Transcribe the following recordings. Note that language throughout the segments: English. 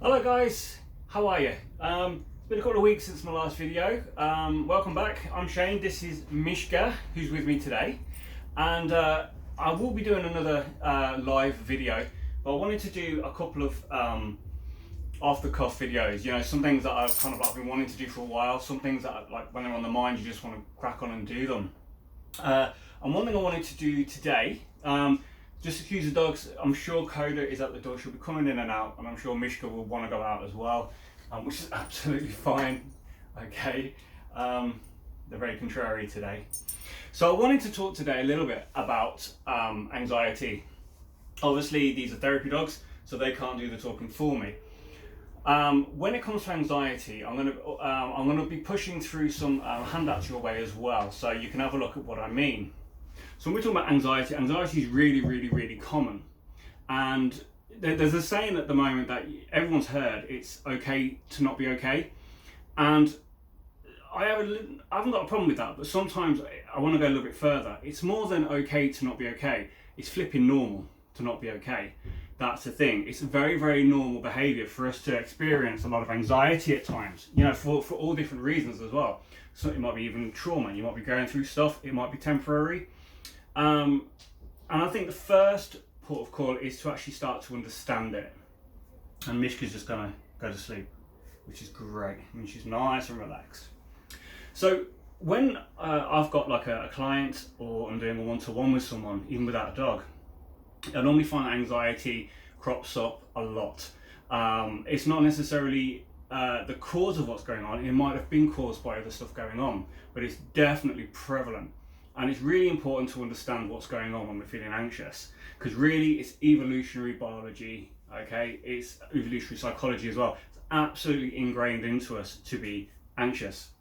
Hello guys, how are you? It's been a couple of weeks since my last video. Welcome back. I'm Shane, this is Mishka who's with me today, and I will be doing another live video, but I wanted to do a couple of off the cuff videos, you know, some things that I've been wanting to do for a while, some things that like when they're on the mind you just want to crack on and do them. And one thing I wanted to do today, just accuse the dogs. I'm sure Coda is at the door. She'll be coming in and out, and I'm sure Mishka will want to go out as well, which is absolutely fine. Okay, they're very contrary today. So I wanted to talk today a little bit about anxiety. Obviously, these are therapy dogs, so they can't do the talking for me. When it comes to anxiety, I'm gonna be pushing through some handouts your way as well, so you can have a look at what I mean. So when we're talking about anxiety is really common, and there's a saying at the moment that everyone's heard: it's okay to not be okay. And I haven't got a problem with that, but sometimes I want to go a little bit further. It's more than okay to not be okay. It's flipping normal to not be okay. That's the thing. It's a very normal behaviour for us to experience a lot of anxiety at times, you know, for all different reasons as well. So it might be even trauma, you might be going through stuff, it might be temporary. And I think the first port of call is to actually start to understand it. And Mishka's just gonna go to sleep, which is great. I mean, she's nice and relaxed. So when I've got like a client, or I'm doing a one-to-one with someone, even without a dog, I normally find that anxiety crops up a lot. It's not necessarily the cause of what's going on. It might have been caused by other stuff going on, but it's definitely prevalent. And it's really important to understand what's going on when we're feeling anxious, because really it's evolutionary biology, okay? It's evolutionary psychology as well. It's absolutely ingrained into us to be anxious.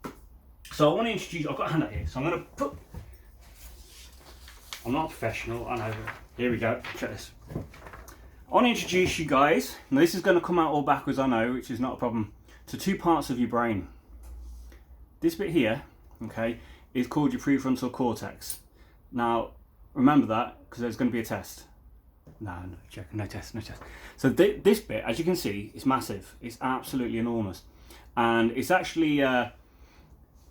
So I want to introduce, I've got a handout here, so I'm not a professional, I know. Here we go, check this. I want to introduce you guys, now this is going to come out all backwards, I know, which is not a problem, to two parts of your brain. This bit here, okay, is called your prefrontal cortex. Now, remember that, because there's going to be a test. No test. So this bit, as you can see, is massive. It's absolutely enormous. And it's actually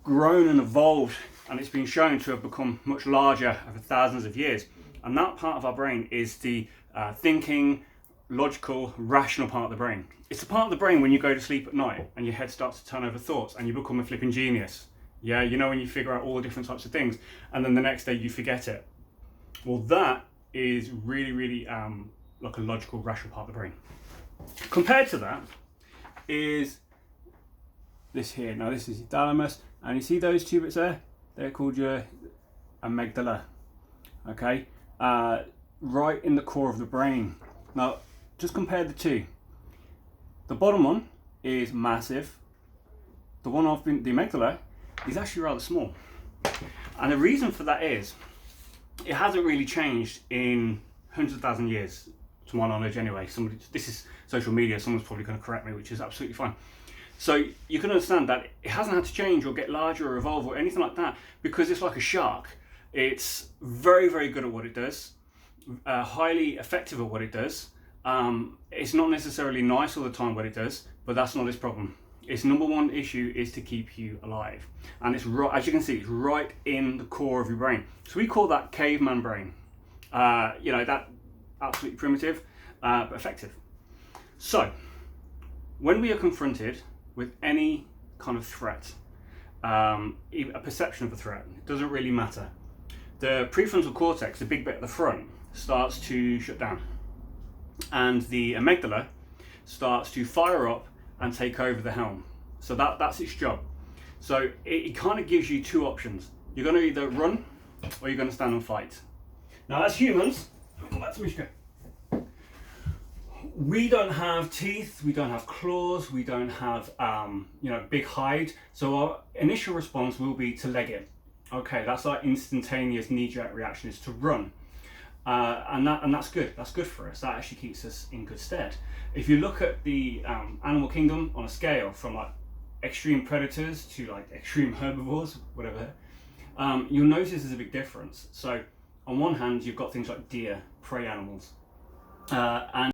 grown and evolved, and it's been shown to have become much larger over thousands of years. And that part of our brain is the thinking, logical, rational part of the brain. It's the part of the brain when you go to sleep at night and your head starts to turn over thoughts and you become a flipping genius. Yeah, you know, when you figure out all the different types of things and then the next day you forget it. Well, that is really like a logical, rational part of the brain. Compared to that is this here. Now this is your thalamus, and you see those two bits there? They're called your amygdala, okay? Right in the core of the brain. Now, just compare the two. The bottom one is massive. The one off the amygdala is actually rather small. And the reason for that is, it hasn't really changed in hundreds of thousands of years, to my knowledge anyway. This is social media, someone's probably going to correct me, which is absolutely fine. So you can understand that it hasn't had to change or get larger or evolve or anything like that, because it's like a shark. It's very good at what it does, highly effective at what it does. It's not necessarily nice all the time what it does, but that's not its problem. Its number one issue is to keep you alive. And it's right, as you can see, it's right in the core of your brain. So we call that caveman brain. You know, that absolutely primitive, but effective. So when we are confronted with any kind of threat, a perception of a threat, it doesn't really matter. The prefrontal cortex, the big bit at the front, starts to shut down. And the amygdala starts to fire up and take over the helm. So that's its job. So it kind of gives you two options. You're going to either run or you're going to stand and fight. Now as humans, come back to Mishka. We don't have teeth, we don't have claws, we don't have you know, big hide. So our initial response will be to leg it. Okay, that's our instantaneous knee-jerk reaction, is to run. And that's good. That's good for us. That actually keeps us in good stead. If you look at the animal kingdom on a scale from like extreme predators to like extreme herbivores, whatever, you'll notice there's a big difference. So on one hand, you've got things like deer, prey animals, and